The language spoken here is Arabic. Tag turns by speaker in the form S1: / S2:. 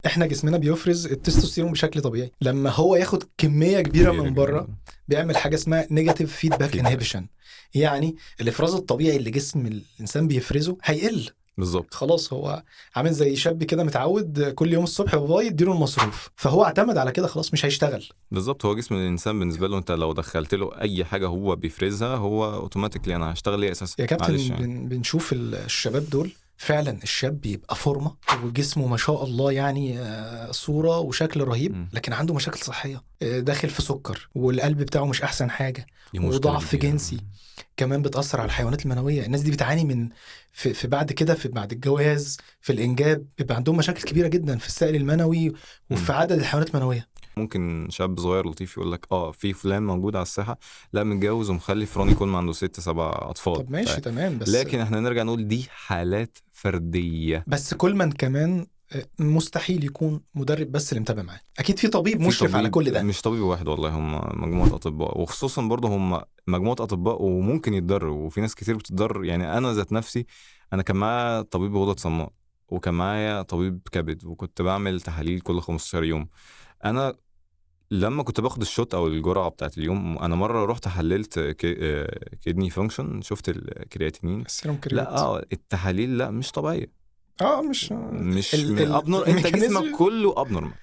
S1: احنا جسمنا بيفرز التستوستيرون بشكل طبيعي. لما هو ياخد كميه كبيره من بره بيعمل حاجه اسمها نيجاتيف فيدباك انهبيشن، يعني الافراز الطبيعي اللي جسم الانسان بيفرزه هيقل.
S2: بالظبط.
S1: خلاص هو عامل زي شاب كده متعود كل يوم الصبح بابا يديله المصروف، فهو اعتمد على كده، خلاص مش هيشتغل.
S2: بالظبط، هو جسم الانسان بالنسبه له انت لو دخلت له اي حاجه هو بيفرزها هو اوتوماتيكلي انا هشتغل ايه اساسا.
S1: يا كابتن
S2: معلش يعني.
S1: بنشوف الشباب دول فعلا، الشاب بيبقى فورمه وجسمه ما شاء الله، يعني صوره وشكل رهيب،
S2: مم.
S1: لكن عنده مشاكل صحيه، داخل في سكر، والقلب بتاعه مش احسن حاجه،
S2: دي مشكله
S1: وضعف
S2: كبيره.
S1: جنسي كمان بتأثر على الحيوانات المنوية. الناس دي بتعاني من في بعد كده، في بعد الجواز، في الإنجاب بيبقى عندهم مشاكل كبيرة جدا في السائل المنوي وفي
S2: مم.
S1: عدد الحيوانات المنوية.
S2: ممكن شاب صغير لطيف يقول لك في فلان موجود على الساحه، لا متجوز ومخلف راني كل ما عنده 6-7 اطفال.
S1: طب ماشي تمام،
S2: لكن احنا نرجع نقول دي حالات فرديه.
S1: بس كل من كمان مستحيل يكون مدرب بس اللي متابع معاه، أكيد في طبيب
S2: في
S1: مشرف على
S2: طبيب،
S1: كل ده.
S2: مش طبيب واحد والله، هم مجموعة أطباء، وخصوصا برضه هم مجموعة أطباء وممكن يتضروا، وفي ناس كتير بتتضر. يعني أنا ذات نفسي أنا كان معايا طبيب غدد صماء، وكان معايا طبيب كبد، وكنت بعمل تحاليل كل 15 يوم. أنا لما كنت باخد الشوت أو الجرعة بتاعت اليوم، أنا مرة رحت حللت كيدني فانكشن، شفت الكرياتينين.
S1: السيروم
S2: لا
S1: كريات.
S2: التحاليل لا مش طبيعية.
S1: مش
S2: مش أبنور، أنت جسمك
S1: الميكانيزم.
S2: كله أبنورمال.